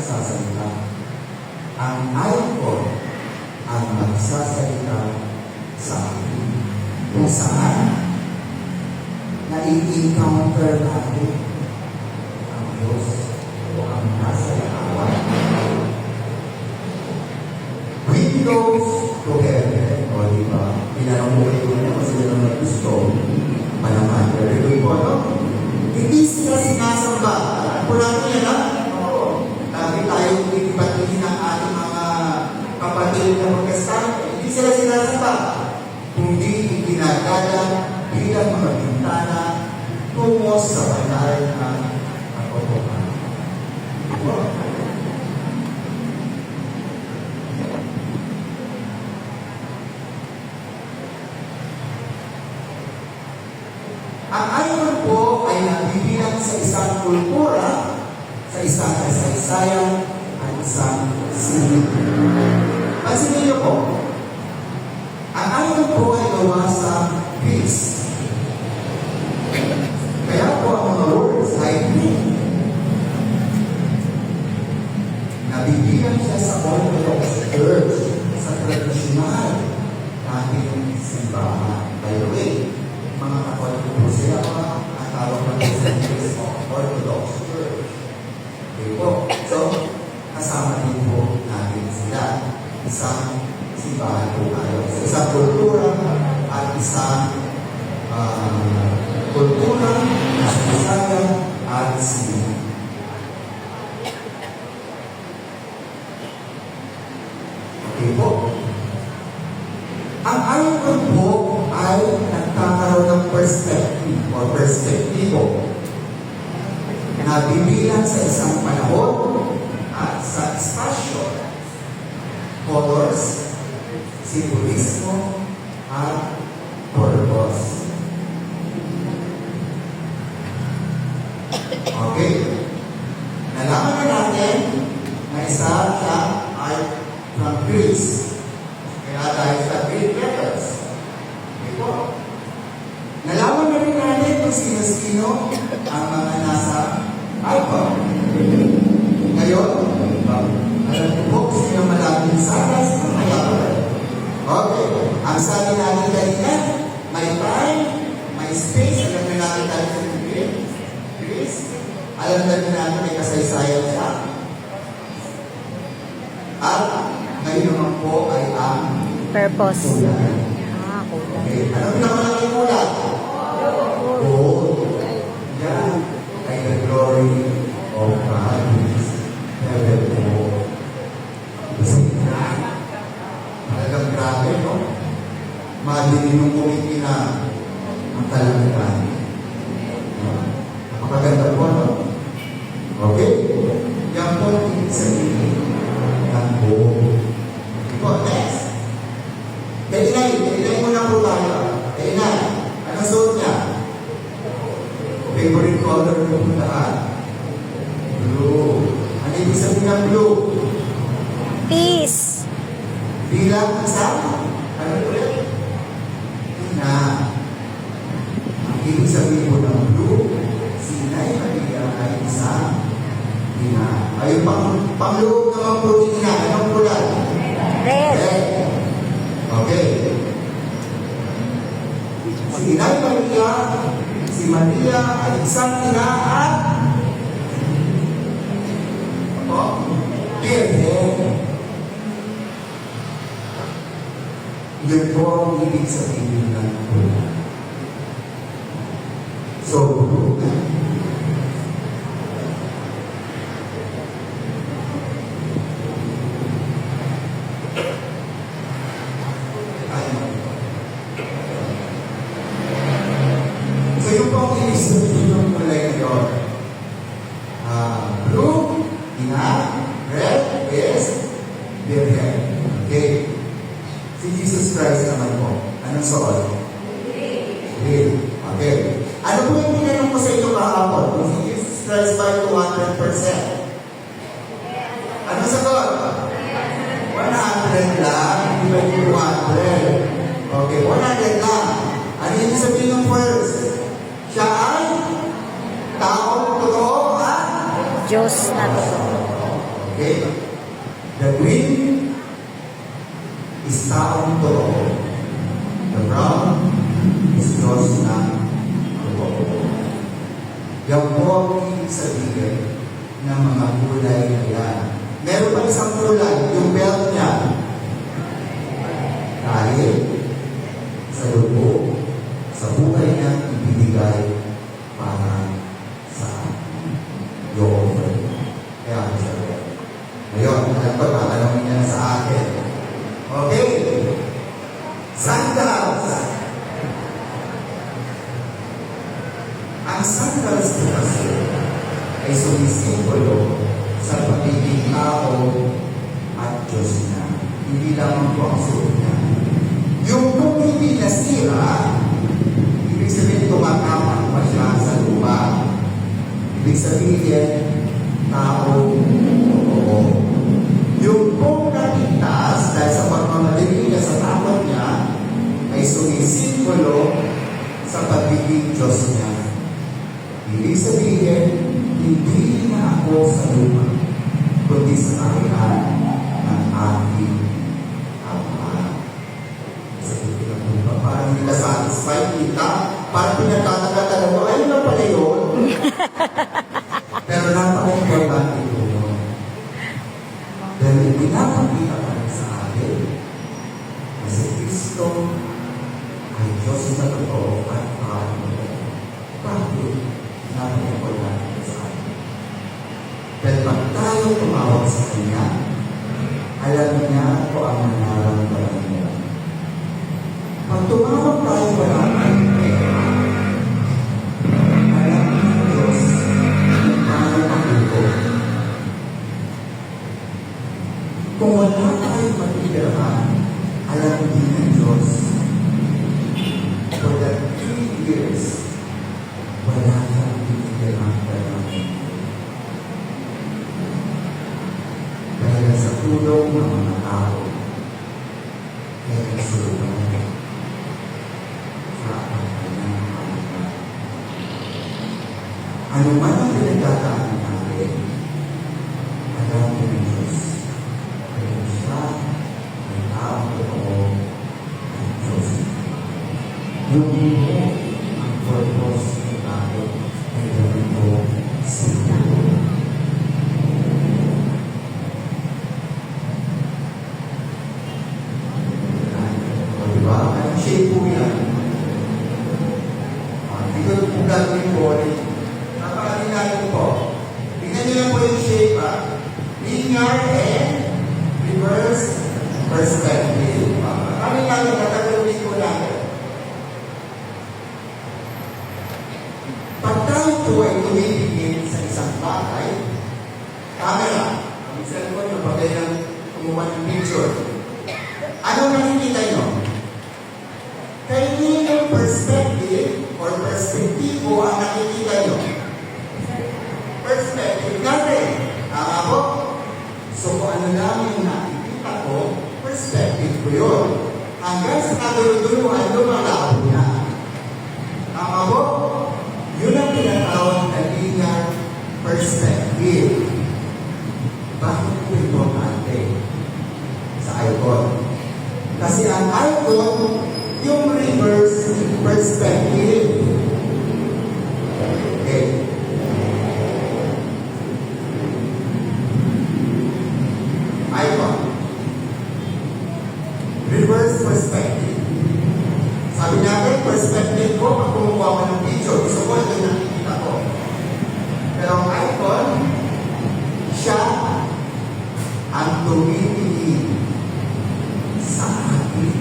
magsasalita. Ang ayon ko ang magsasalita sa akin. Kung saan na-encounter natin ang Diyos o ang nasa larawan. Windows to heaven. O diba? Pinanong ko na kasi nang gusto. Panaman. Pero po, no? Hindi sila sinasamba. Alam po natin yan, ha? Oo. Lagi tayo inibatiin ng ating mga kapatid na magkasama. Hindi sila sinasamba. Kundi ginagala bilang mga bintana tungo sa banal na katotohanan. Ang iron po ay nabibilang sa isang kultura, sa isang kasaysayan, at isang silid. Pansin niyo po, ang iron po ay gawa sa peace. Kaya po ang mga words ay nabibilang siya sa Orthodox Church, sa tradisyonal nating simbahan. By the way, mga Katoliko po sila ang tawag na sa Orthodox Church. Okay po. So, kasama din po natin sila. Isang simbahan po tayo. So, isang kultura at isang kultura, kasaysayan at silid. Okay po. Ang iron po ay nagkakaroon ng perspective o perspektibo na bibilang sa isang panahon at sa espasyo, colors, simbolismo, at purpose. Okay? Nalaman na natin na isa siya ay from Greece. Kaya dahil sa Greek letters. Okay po. Nalaman na rin natin kung sino-sino ang mga nasa iPhone. Ngayon, alam ko po kung sino malapit sa atas ng iPhone. Okay. Ang sabi natin kanina, may time, may space. Alam na natin tayo sa Greece. Alam na rin natin may kasaysayan siya. At ngayon naman po ay ang purpose. kulay. Kulay. Okay. Ano pinakamalaki kulay? Gold. Yan. Ay the glory of God is heaven po. Talagang grabe, no? Madilim yung kumiti na ang kalangitan. Napakaganda po, no? Okay? Yan po ang ibig sabihin ng buong. Ito, next. Kailan mo na po tayo. Kailan? Anong suot niya? Favorite color mo po lahat. Blue. Ano ibig sabihin ng blue? Peace. Bilang isa? Ano ulit? Na. Ang ibig sabihin mo ng blue, Sinay Maria ay isang ina. Ay, pang-loob naman po din niya. Anong kulay? Red. Okay. Si Inay Maria, si Maria ay isang ina at Virgen. Yun po ang ibig sabihin ng kulay. So, yung po ang ibig sabihin ng kulay ngayon. Blue, ina, red is Virgen. Okay. Si Jesus Christ naman po. Anong suot? Green. Okay. Ano po yung tinanong ko sa inyo kahapon? Kung si Jesus Christ by 200%. Ano sagot? 100 lang. Hindi ba yung 200? Okay, 100 lang. Ano yung sabihin ng first? Siya ay taong totoo at Diyos na totoo. Okay? The green is taong totoo. The brown is Diyos na totoo. Yan po ang ibig sabihin ng mga kulay na yan. Meron pa isang kulay, yung belt niya. Dahil sa lubo, sa buhay niya ibibigay para sa yung offering. Kaya ako sa belt. Ngayon, alam ko, tatanungin niya sa akin. Okay? Sandals. Ang sandals ko kasi ay sumisimbolo sa pagiging tao at Diyos niya. Hindi lamang po ang suot niya. Yung kung hindi nasira, ibig sabihin tumatapak pa siya sa lupa. Ibig sabihin, tao totoo. Yung kung natigtas dahil sa pagmamalinig niya sa takot niya, ay sumisimbolo sa pagiging Diyos niya. Ibig sabihin, hindi na ako sa lupa, kundi sa kailan ng aking Ama. Sa lupa ng lupa, parang hindi ka satisfied kita, parang pinagkakatagal mo, ayun na pala yun. Pero napaka-importante ito yun. Dahil pinapakita pa rin sa atin na si Kristo ay Diyos na totoo at tao. Bakit? Napaka-importante ito sa atin. Dahil pag tayo tumawag sa Kanya, alam niya kung ang nararamdaman niya. Pag tumawag tayo wala tayong pera, alam niya Diyos kung paano magugot. Kung wala tayong matitirahan, alam din ng Diyos. For that 3 years, wala kang matitirahan ka namin. Dahil sa tulong ng mga tao, kaya nagsulungan sa kanyang pangalaman. Ano man ang pinagdadaanan natin, alam din ng Diyos. Kaya siya ay taong totoo ng Diyos. Yung mo ang purpose ng tao ay gawin mo sila. O diba? Anong shape po yan? Dito po gagawin po ulit. Napakalinanin po. Tingnan niyo lang po yung shape ha. Linear and reverse perspective. Kami namin natagalogin ko natin. Pag tayo po ay tumibigin sa isang bagay, camera, ang cellphone nyo, pag kayong kumuha ng picture, ano nakikita nyo? Kayo perspective or perspektibo ang nakikita nyo. Perspective natin. Tama po? So kung ano lang yung nakikita ko, perspective ko yun. Hanggang sa kaduluduluhan, lumalabo na. Tama po? Yun ang tinatawag na linear perspective. Bakit ito importante sa icon? Kasi ang icon, yung reverse perspective. Okay. Icon. Reverse perspective. Sabi natin, perspective ko, pag kumukuha ko ng picture, gusto ko ito nakikita ko. Pero ang icon, siya ang tumitingin sa atin.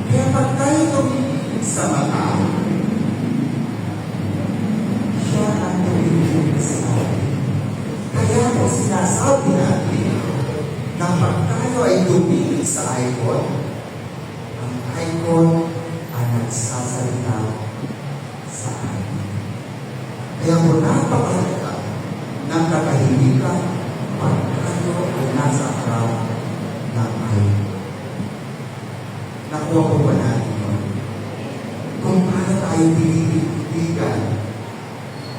Kaya pag tayo tumitingin sa mata, siya ang tumitingin sa atin. Kaya po sinasabi natin na pag tayo ay tumingin sa icon, ang icon ang nagsasalita sa atin. Kaya po napakalaga ng katahimikan pag tayo ay nasa harap ng icon. Nakuha po ba natin yun? Kung paano tayo pinipitigan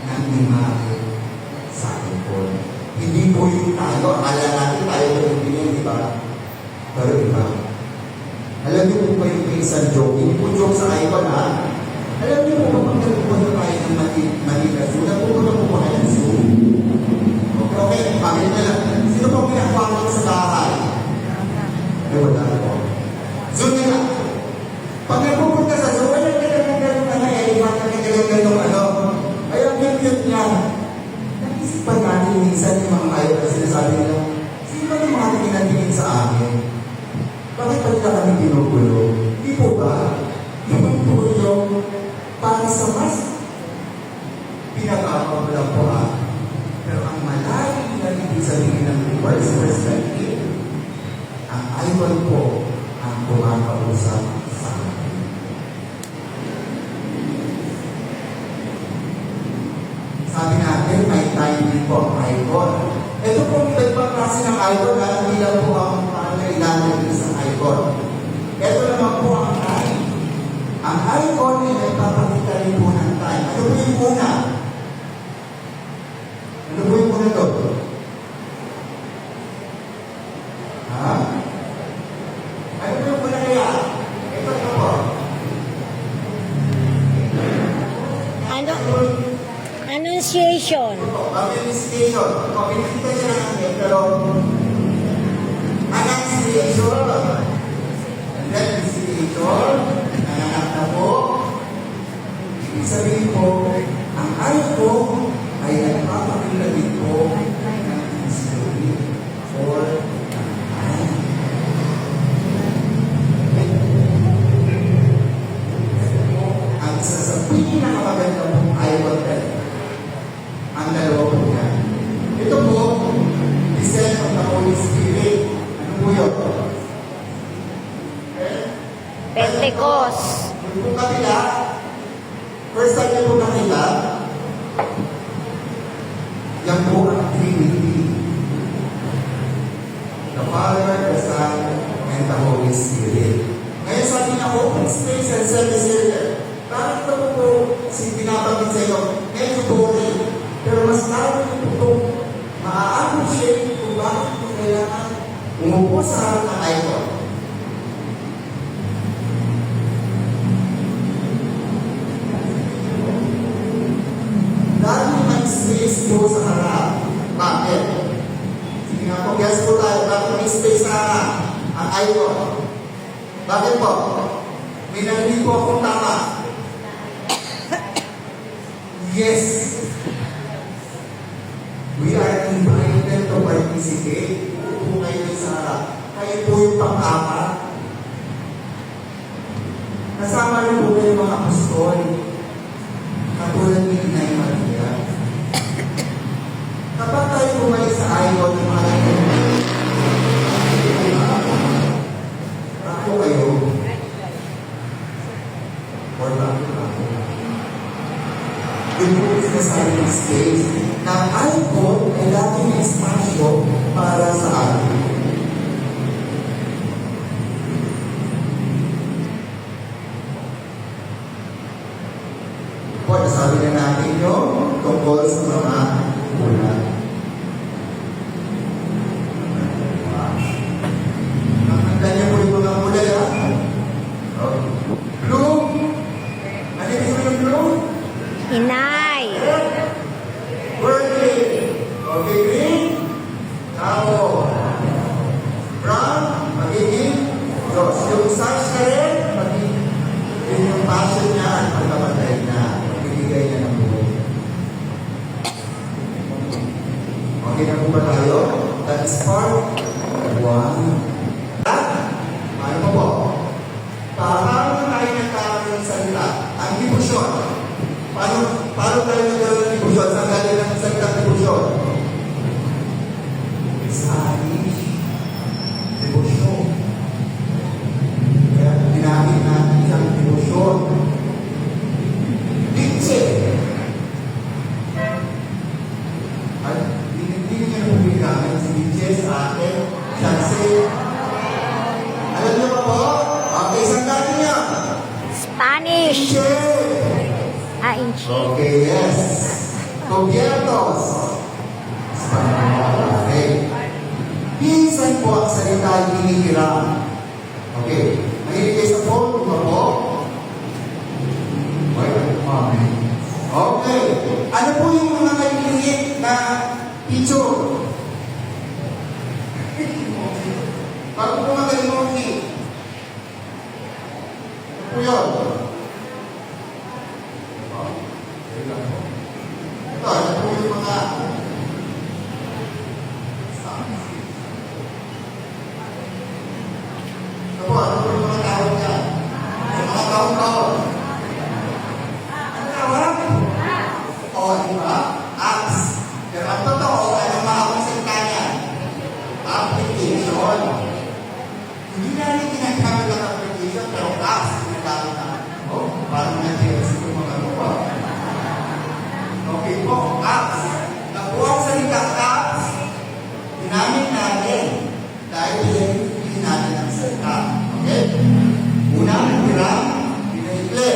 ng imahe sa icon. Hindi po yung joking tayo. Akala natin tayo Pilipino, di ba? Pero iba. Alam niyo po ba yung isang joke? Hindi po joke sa icon, ha? Alam niyo po ba pag nagpupunta tayo ng Manila Zoo? Nagpupunta po ba kayo ng zoo? Okay, bakit na lang? Sino po pinakwakan sa bahay? Ay, wala po. Zoo na lang. Pag nagpupunta sa zoo, ay nagkaroon na elephant, nagkaroon ano. Ay, ang cute niya. Naisipan natin minsan yung mga ayaw na sinasabi nila, sino ba yung mga tingin sa amin? Bakit pa nila kami ginugulo? Di po ba? Yung tulong para sa mas pinag-aamang lang po Pero ang malalim na ibig sabihin ng reverse perspective, ang icon po ang kumakausap sa akin. Sabi natin, may timing po ang icon. Ito po yung ibang klase ng icon na hindi lang po ang kailangan ng isang icon. Ito naman po ang time. Ang icon ay nagpapakita rin po ng time. Ano po yung una? Ano po yung una to? Ha? Ano po yung una kaya? Ito po. Annunciation. Administration. Pinakita niya lang ang pero annunciation. And then, administration. Nanganak na po. Ibig sabihin po, ang icon ay nagpapakita din po ng history for time. Ang isa sa pinakamaganda pong icon ang dalawa po yan. Ito po, descent of the Holy Spirit. Ano po yun? Pentecost. Yung po kabila, first time niyo po nakita, yan po ang Trinity. The Father, the Son, and the Holy Spirit. Ngayon sabi niya, open space and semi-circle. Bakit ito po binabagin sa iyo? Medyo boring. Pero mas lalo po itong maa-appreciate kung bakit ito kailangan umupo sa harap ng icon. Dahil may space po sa harap. Bakit? Sige nga po, guess po tayo. Bakit may space sa harap? Ang icon. Bakit po? May narinig po akong tama. Yes. We are invited to participate. Upo kayo sa harap. Kayo po yung pang-apat. Kasama rin po kayo mga apostol. Katulad ni Inay Maria. Kapag tayo bumalik sa icon ng mga ako kayo. Or bakit ako? Yung po sinasabi ng space na ang icon ay dating espasyo para sa atin. Po, nasabi na natin yung tungkol sa mga ulan. Ang kanya po yung mga ulan, ha? Blue. Ano yung blue? Inay. Birthday. Okay, green. Tao. Brown. Magiging Diyos. Yung such na rin, magiging yung passion niya at pagkamatay na. Magbibigay niya ng buhay. Okay na po ba tayo? That is part 1. Ano po po? Paano tayo nagkakaroon ng salita? Ang dibusyon. Paano tayo nagkaroon ng dibusyon? Saan galing ang salita ng dibusyon? Spanish. Dibusyon. Kaya ginamit natin isang dibusyon. Ditse. At hindi niya na pumigamit si Ditse sa atin. Kasi, alam niyo ba po? Okay, saan galing niya? Spanish. Ditse. Inchi. Okay, yes. Gobiernos. Okay. po ang salita hinihiram? Okay. Mahilig kayo sa phone, di ba po? Mami. Okay. Ano po yung mga maliliit na picture? Bago po mag-emoji. Ano po yun? Ito po yung mga ano po yung mga tawag niya? Yung mga taon-taon. Ano tawag? O, di ba? Apps. Pero ang totoo, ano mga konsenta niya? Application. Hindi namin ginagamit ang application, pero apps ginagamit na. O, parang na-jealous ko mga lupa. Okay po, apps. Na po ang salitang apps, ginamit natin dahil pinag-ibigin natin ang salita. Okay? Una, hiram, pinaikli.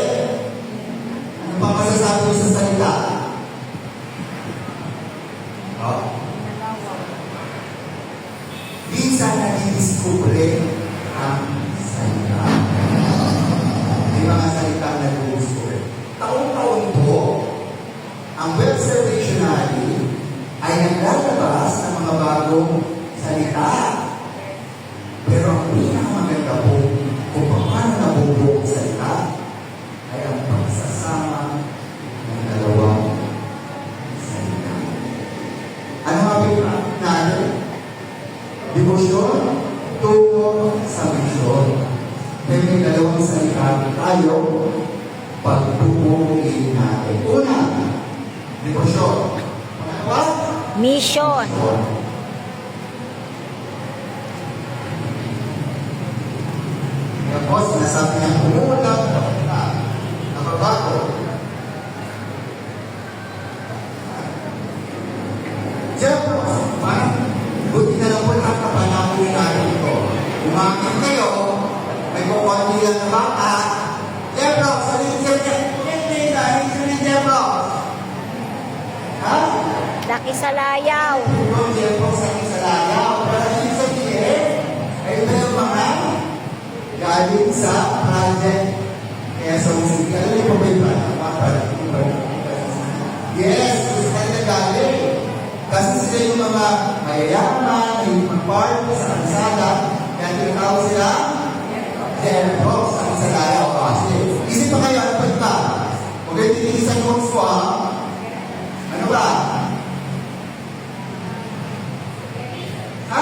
Ano pa masasabi ko sa salita? Minsan nagdidiskubre ang salita. May mga salita na nagdidiskubre. Taon-taon po, ang Webster Dictionary ay naglalabas ng mga bagong salita. Pero ang pinakamaganda po kung paano nabubuo ang salita ay ang pagsasama ng dalawang salita. Ano nga ba natin? Devotion, tungo sa misyon. Pero may dalawang salita tayo pagtutuin natin. Una, devotion. Pangalawa, Mission. Tapos, sinasabi niya, umuulang na nababago. Diyan po, buti na lang po lahat na panahon natin ito. Umakit kayo, may kukuha nila ng bata. Jebro, sabihin siya, hindi si Jebro. Ha? Laki sa layaw. Yung Jebro sa layaw. Pero yung sabihin, ay ito yung mga galing sa project. Kaya sa musik, alam niyo pa ba yung yes, gusto ka na galing. Kasi sila yung mga mayayaman, yung mag-party sa ansada, kaya tinatawag sila Jebro sa ansada. Isip pa kayo, ano pa ito? Huwag kayo tinigisan yung ko, ha? Ano ba? Ha?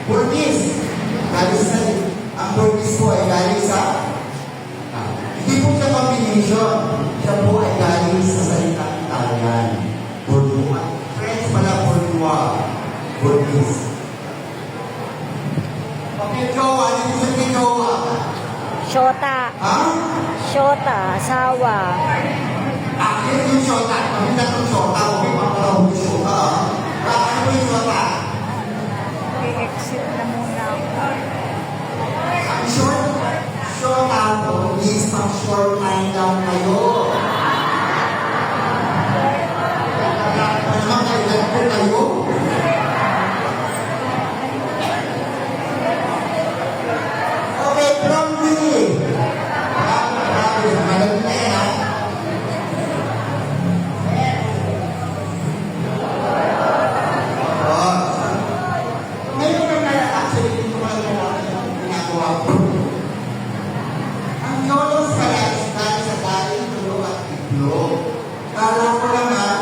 Burgis. Galing sa ang burgis po ay galing sa hindi po siya combination. Siya po ay galing sa salitang Italian. Bourgeois. French pala, bourgeois. Burgis. Okay, jowa. Ano yung sabi jowa? Shota. Ha? Shota. Asawa. Yun yung shota. Kami na itong shota. Huwag yung mga yung shota, ha? Ano po yung shota? I-exit na muna ako. Ang short ako is pang short time lang kayo. Ano kailan po kayo? Okay, from me. Malamig na yan, ha? Ngayon na actually, dito ko lang ginagawa ko. Ang yolos pala is dahil sa daing tulog at itlog. Kala ko naman,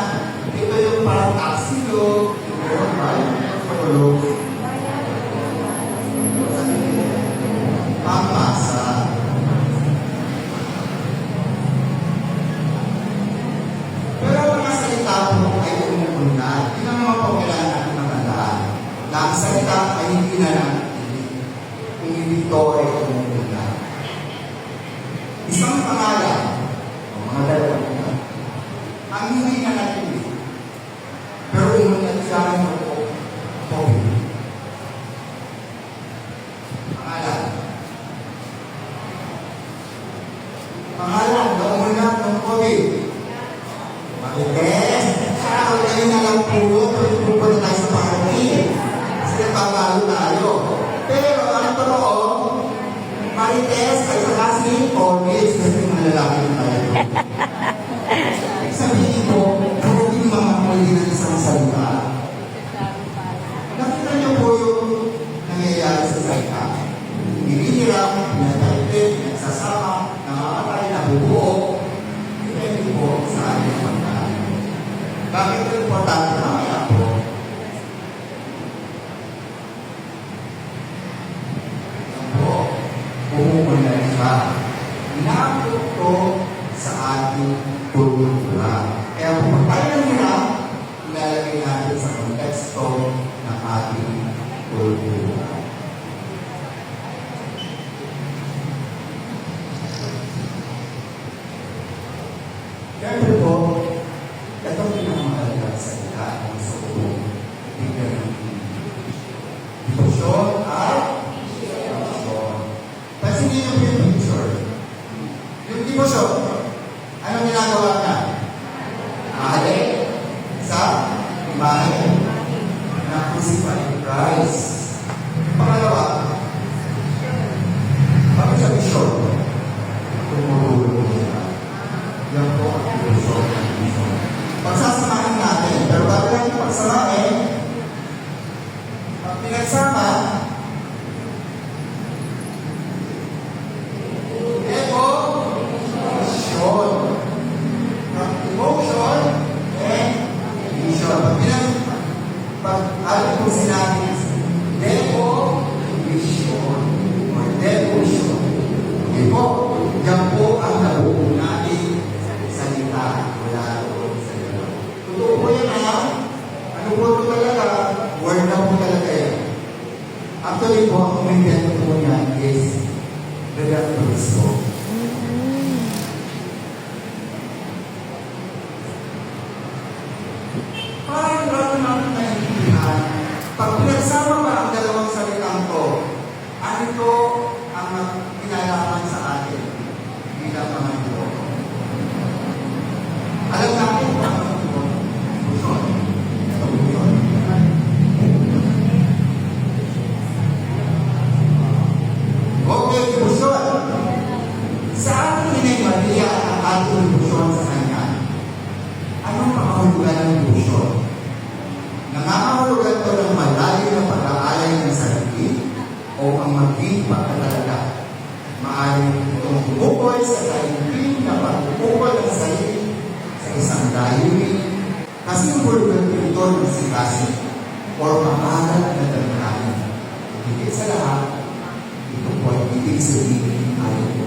ito yung parang taksilog, yung parang tulog. Pamasa. Pero ang mga salita mo ay umuna. Hindi na naman po kailangan natin matandaan. Na ang salita ay hindi na lang kung hindi ito ay umuna. Isang pangalan, o mga dalawang na, ang hindi na natin pero umunan siya ng COVID. Pangalan. Pangalan, na umunan ng COVID. Marites, kayo na lang po, pupunta tayo sa party. Kasi nagpapalo tayo. ba? Inaabot ko sa ating kultura. Kaya kung tayo ng hirap, ilalagay natin sa konteksto ng ating kultura. Siyempre po, itong pinamahalagang salita ng sa buong bigyan ng devotion at devotion. Pansinin niyo po yung picture. Yung devotion, anong ginagawa niya? Mahali sa imahe ng crucified Christ. Pangalawa, bakit sa mission? Tumulong siya. Yan po ang devotion ng mission. Pagsasamahin natin, pero bago natin pagsamahin, pag pinagsama, emotion and vision. Pag-alit po sinabi, devotion or devotion. Okay po, yan po ang nabuo natin salita mula doon sa Diyos. Totoo po yan ha? Ano po ito talaga? Word na po talaga yan. Actually po, ang kumindento po niyan is Reverend Cristo. Parang bago natin naiintindihan, pag pinagsama pa ang dalawang salitang to, ano ito ang pinalaman sa atin bilang mga ito? Alam natin kung ano ito? Devotion. Ito devotion. Okay, devotion. Sa ating Inay Maria ang ating devotion sa Kanya, anong makahulugan ng devotion? Nangangahulugan ito ng malayo na pag-aalay ng sarili o ang maging pagkatalaga. Maaaring itong bumukol sa sarili na pagpupukol ng sarili sa isang layunin kasi yung hulugan ito ng sikasi o makalat na damdamin. Higit sa lahat, ito po ay ibig sabihin ay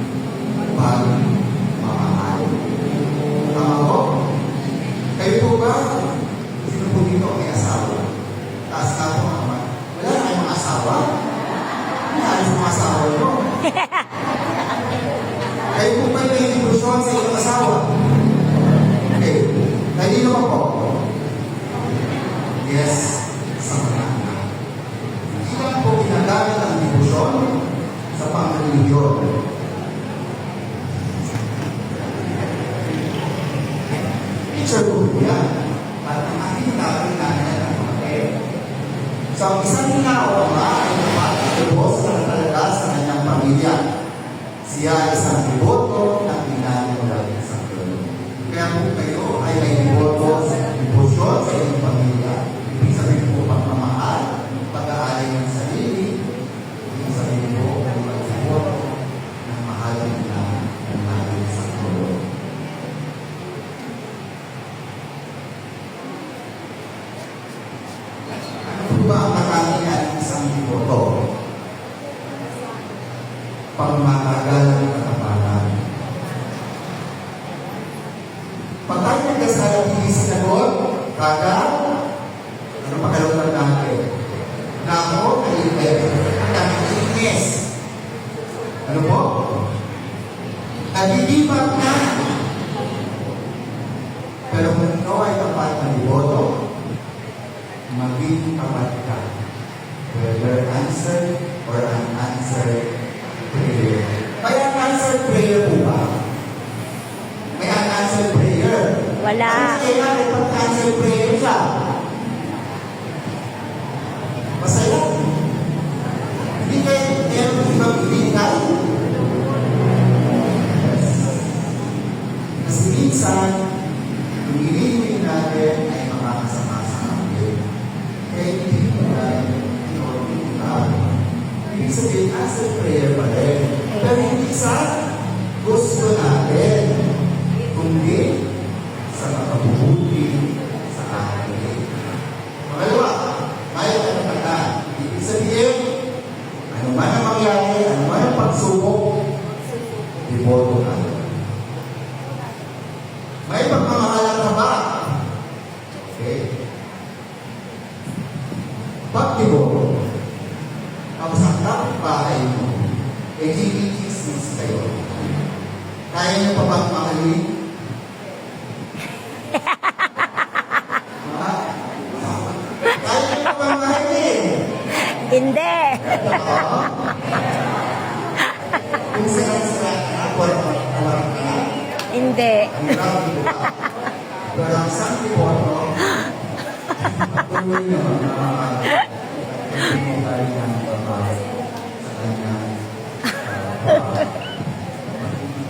pagmamahal. Tama po? Kayo po ba? Sino po dito may asawa? Taas na po ang mga. Wala na kayong asawa? Wala kayong mga asawa nyo? Kayo po ba may devotion sa inyong asawa? Okay. Dahil naman po. Yes. Sa mga anak. Hindi lang po ginagamit ang devotion sa pang-religion. Picture ko po yan. At ang ating gagawin natin ang kapatid. So, ang isang tao ay napatibos na talaga sa kanyang pamilya. Siya ay isang devoto ng pinanimula ng isang Diyos. Kaya kung kayo ay may devoto sa devotion sa inyong pamilya, ibig sabihin po pagmamahal, pag-aalay ng sarili, ibig sabihin po ang pag-devoto ng mahal nila ng ating isang Diyos. Ba ang katangian ng isang devoto? Pagmatagal ng katapanan. Pag tayo nagdasal at hindi sinagot, ano pagkalutan natin? Nako, nag-iinis. Ano po? Nag-iibat na. Pero kung ikaw ay tapat na devoto, maging tapat ka. Whether answered or unanswered prayer. May unanswered prayer po ba? May unanswered prayer? Wala. Ano kaya may pag-answered prayer siya? Masaya. Hindi kayo meron ibang ibigay. Kasi minsan, yung iniinig natin ay makakasama sa amin. Kaya hindi ko na ibig sabihin, answer prayer pa rin. Pero hindi sa gusto natin, kundi sa makabubuti sa atin. Pangalawa, may katapatan. Ibig sabihin, ano man ang mangyari, ano man ang pagsubok, mo, tapos ang kapitbahay mo, eh, kikikismis kayo. Kaya niyo pa bang mahalin? Ha? Kaya niyo pa bang mahalin? Hindi. Oo. Kung sira-sira ka, walang ka, Hindi. ang grabe ko ba? Pero ang isang tiboto, patuloy naman na pinigay ng babae sa kanyang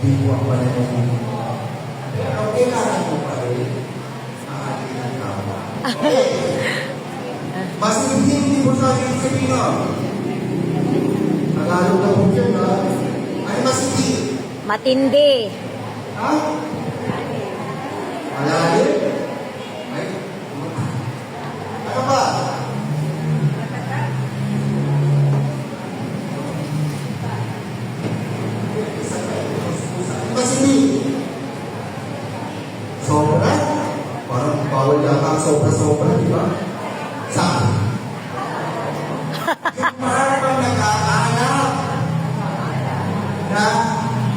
diwa pa rin yung pero kailangan mo pa rin mahalin ang tama. Okay. Mas hindi mo sa akin Filipino. Tagalog na po dyan, ha? Ano mas hindi? Matindi. Ha? Malalim? Ay, ano ba? Ano mas hindi? Sobra? Parang bawal yata ang sobra-sobra, di ba? Saan? Yung parang nagkakahanap na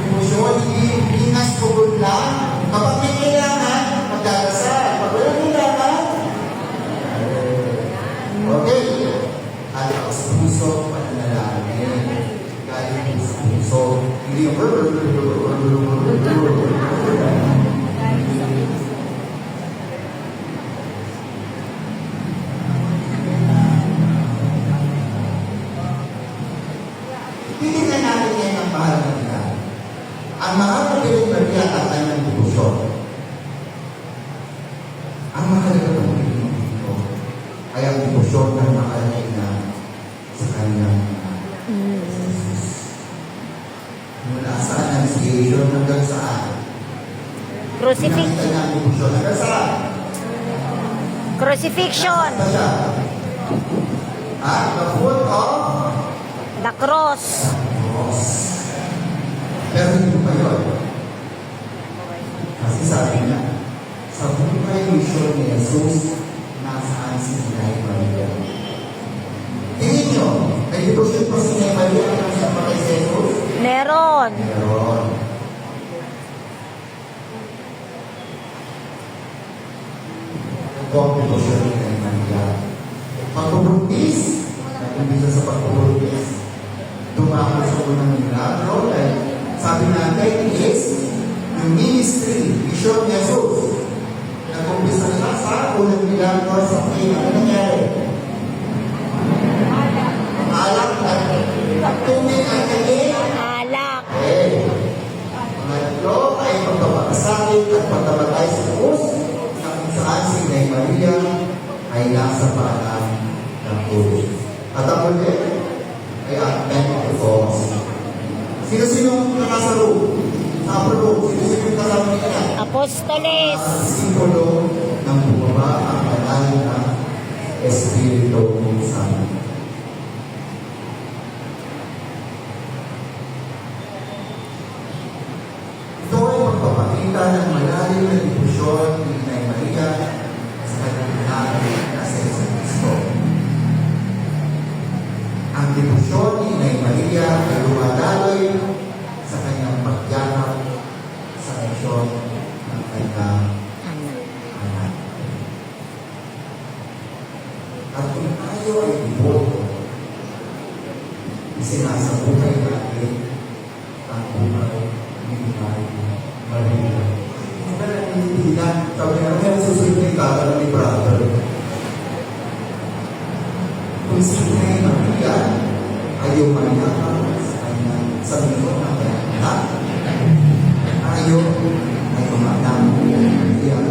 emosyon, inas pugod lang. Kapag may kailangan, magdadasal. Pag wala kailangan, okay. At ang puso, pananalangin. Galing sa puso. Hindi yung titignan natin ngayon ang mahal na nila. Ang mahal na Maria at kanyang debosyon. Ang mahalaga ng Pilipino dito ay ang debosyon ng mahal na ina sa kanyang Jesus. Mula sa Annunciation hanggang saan? Crucifix. Pinakita niya ang debosyon hanggang saan? Crucifixion. Nasaan ba siya? At the foot of The cross. cross. Pero hindi pa yun. Kasi sabi niya, sa buhay misyon ni Jesus, nasaan si Sinay Maria? Tingin niyo, may devotion pa si Sinay Maria ang siya pa kay Jesus? Meron. Meron. Ito ang devotion ni Sinay Maria. Pagpupurtis, nag-umpisa sa pagpupurtis, dumako sa unang milagro, dahil sabi natin is yung ministry, mission ni Jesus. Nag-umpisa siya sa unang milagro sa Cana. Ano nangyari? Alak at tubig at kanin. Alak. Okay. Pangatlo ay pagpapakasakit at pagkamatay sa krus na kung saan si Inay Maria ay nasa paanan ng krus. At ang ulit ay ang Pentecost. Sino-sino nakasaro? Sa Apollo, sino-sino yung kasama niya? Apostoles. Ang simbolo ng bumaba ang banal na Espiritu Santo. Ito ay magpapakita ng malalim na debosyon ni Inay Maria sa kanyang anak na si Jesucristo. Ang debosyon ni Inay Maria ay lumadaloy sa kanyang pagyakap sa misyon ng kanyang anak. At kung tayo ay iboto, isinasabuhay natin ang buhay ni Inay Maria. Hindi ba nangihilihan? Sabi nga, may susunod na itatanong ni brother. Kung si Inay Maria ay umayakap sa kanyang sa misyon ng kanyang anak, tayo ay umatang iyan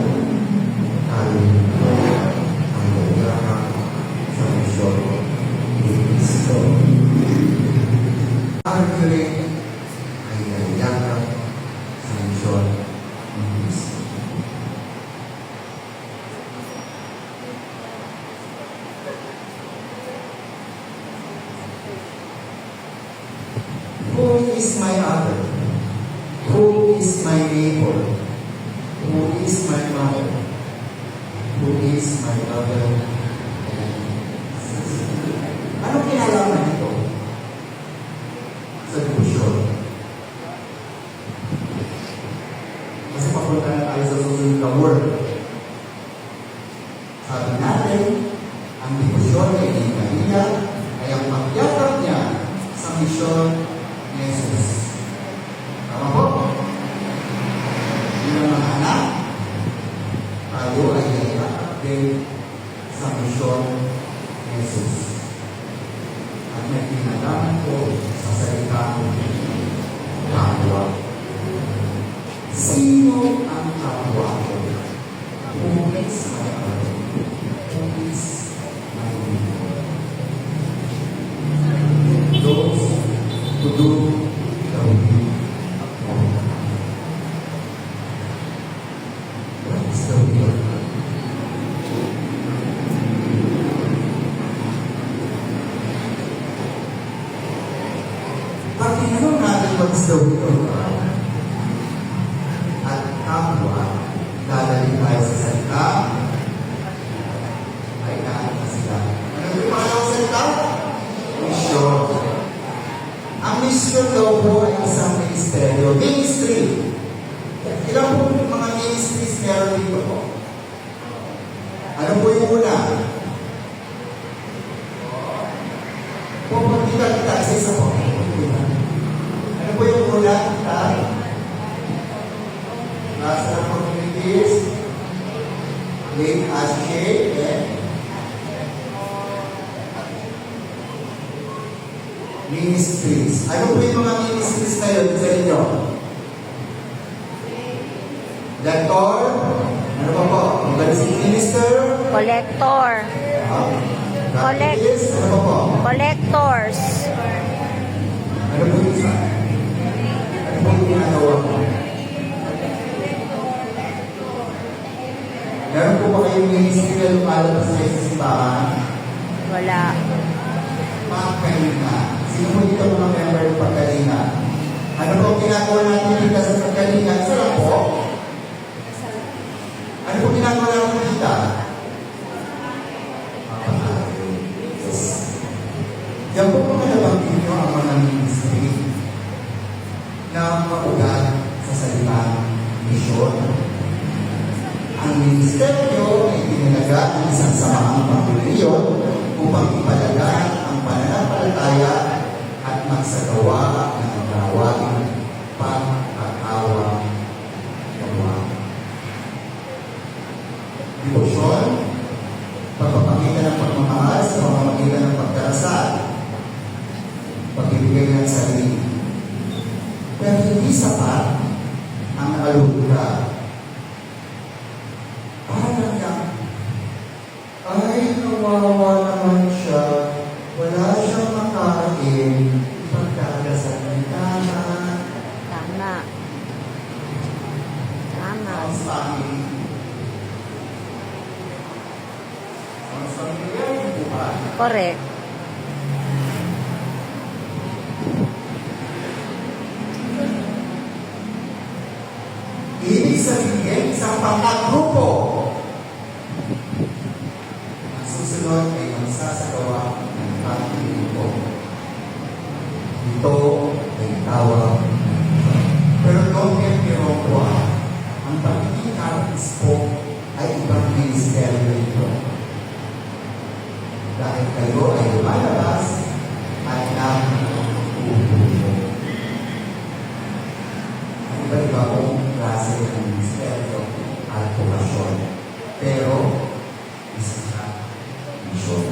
tayo ang nagyakap sa misyon ni Cristo. Ang rin ay nagyakap sa misyon ni Cristo. Who is my other? Who is my neighbor? Who is my mother? Who is my brother and sister? at may kinalaman ko sa salitang kapwa. Sino ang kapwa ko? Who is my brother? Who is my neighbor? Those who do the will of God. What is the will of God? Pag tinanong natin what is the will of God, at kapwa, dadaling tayo sa salita, ay nakita sila. Ano yung pangalawang salita? Mission. Ang mission daw po ay isang ministeryo. Ministry. Ilan po yung mga ministries meron dito po? Ano po yung una? Kita isa po. Ano po yung una? Kita? Nasa communities, live as shade, and ministries. Ano po yung mga ministries na yun sa inyo? Lector, ano pa po? Minister, Collector. Baptist, ano pa po? Collectors. Ano po yung isa? Ano po yung ginagawa mo? Meron po ba kayong ministry na lumalabas kayo sa simbahan? Wala. Pagkalinga. Sino po dito mga member ng pagkalinga? Ano po ang ginagawa natin dito sa pagkalinga? Isa lang po. Ano po ginagawa natin dito? Yes. Yan po mga nabanggit nyo ang mga ministry na maugat sa salitang misyon. Ang ministeryo ay tinalaga ng isang samaang pamilyon upang ipalagan ang pananampalataya at magsagawa ng gawain pag-awa gawa. Devotion, pagpapakita ng pagmamahal sa pamamagitan ng pagdarasal, pagbibigay ng sarili. Pero hindi sapat ang naalugda. Ay, nawawa naman siya. Wala siyang makain. Pagdadasal ng tama. Tama. Tama. Ang family. Ang familiar yung buhay. Correct. Ibig sabihin, isang pangkagrupo. Ang susunod ay magsasagawa ng pagkagrupo. Ito ay tawag. Pero don't get me wrong po, ang pagiging artist po ay ibang ministeryo ito. Dahil kayo ay lumalabas at nakakutulong. Iba-iba pong klase ng ministeryo at poblasyon. Pero, isa sa misyon.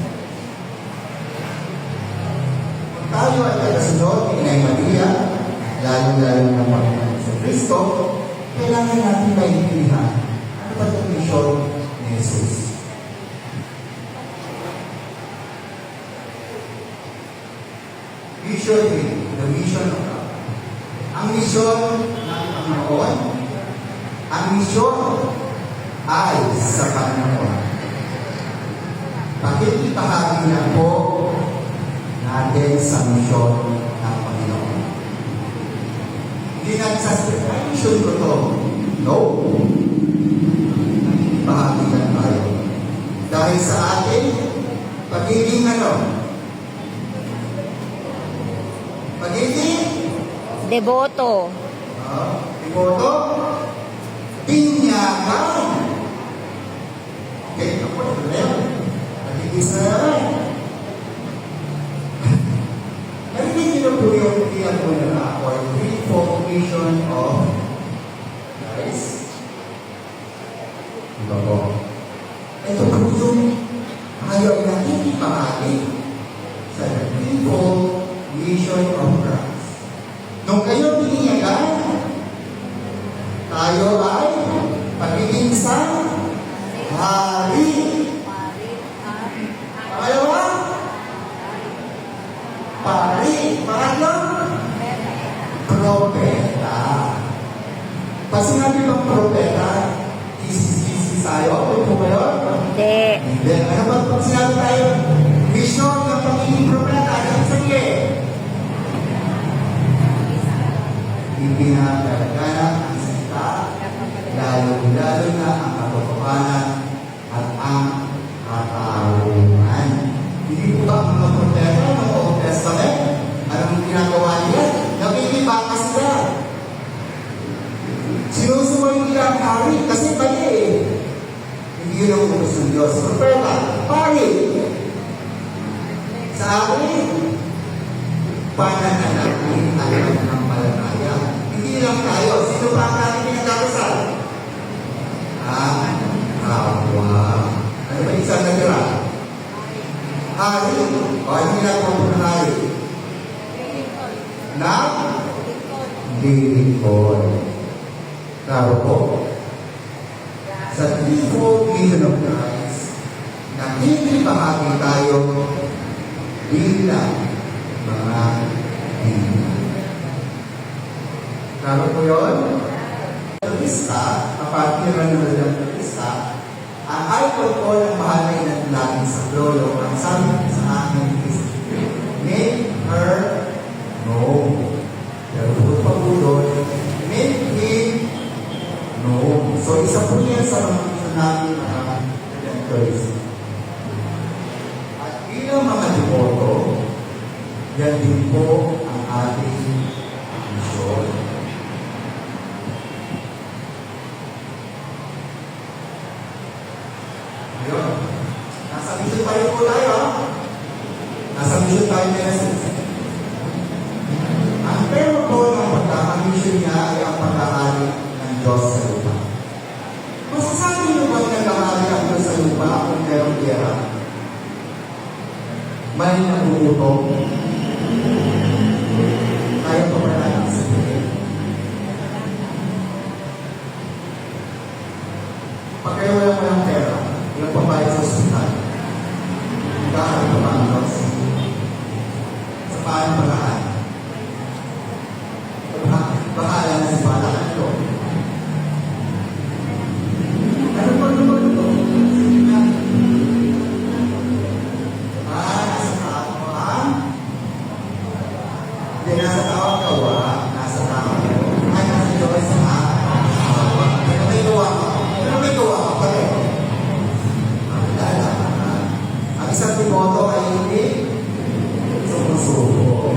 Kung tayo ay tagasunod ni Inay Maria, lalo-lalo ng Panginoon sa Kristo, kailangan natin maintindihan ano ba itong misyon ni Jesus. Vision 3, the mission of God. Ang misyon ng Panginoon, ang misyon ay sa Panginoon. Pakikipahagi na po natin sa misyon ng Panginoon. Hindi natin sasabihin, ay misyon ko to. No. Pakikipahagi na tayo. Dahil sa atin, pagiging Deboto. Devoto, binyagan. Okay, ako na rin. Nagigis na yan. Narinig niyo po yung tiyan mo na or threefold mission of Christ. Diba po? Ito po yung ayaw natin ipahagi sa threefold propeta. Pag sinabi bang propeta, isis tayo, ano po ba yun? Hindi. Hindi. Ano ba pag sinabi tayo, mission ng pagiging propeta, ano sabihin? Ipinagagana ang salita, lalo-lalo na ang katotohanan at ang katarungan. Hindi po ba ang mga propeta ng Old Testament? Anong ginagawa nila? Nakikibaka sila. Sinusuway nila ang hari kasi pali eh. Hindi yun ang utos ng Diyos. Propeta, pali. Sa akin, pananalamin alam ng malanaya. Hindi lang tayo. Sino pa ang ating pinagkakasal? Hawa. Ano ba isang natira? Hari. O, hindi lang po ng hari. Na? Lilipon. Taro po. Sa threefold mission of Christ, nakikita bahagi tayo bilang mga hindi. Taro po yun? Lista, kapatiran ng lista, ang icon ko ng mahal na inatlatin sa lolo, ang sabi sa akin is, make her know. Pero bukod pa po doon, make him know. So, isa po yan sa mga gusto namin redemptors. At bilang mga devoto, yan din po ang ating mission. Ayun. Nasa mission tayo po tayo. Nasa mission tayo message. Ang pero po ng pagkakamisyon niya ay ang pagkakali ng Diyos sa lupa. Masasabi niyo ba nagkakali ang Diyos sa lupa kung merong tiyera? May naguutong? Tayo pa ba natin sabihin? Pag kayo walang pera, walang pambayad sa ospital, magkakaroon pa ba ang Diyos? Sa paano paraan? Bahala na si Balakan ito. Ano ba ito? Nasa tao ka? Hindi, nasa tao ka wa? Nasa tao ka? Ay, nasa Diyos ha? Ano may gawa ka? Ano may gawa ka? Pati? Ang isang devoto ay hindi sumusuko.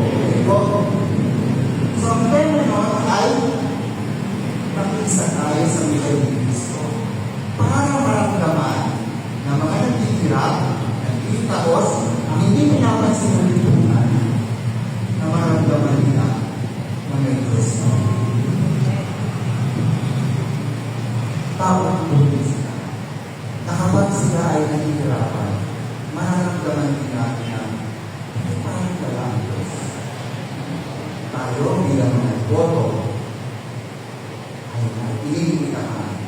So, ang tema nun ay mag-isa tayo sa mission ni Cristo para maramdaman na mga nagtitira, nagtitaos, ang hindi pinapansin ng lipunan na maramdaman nila na may Cristo. Tawag po sila na kapag sila ay nahihirapan, maramdaman nila na hindi parang wala ang Diyos. Tayo bilang mga boto ay naiinitahan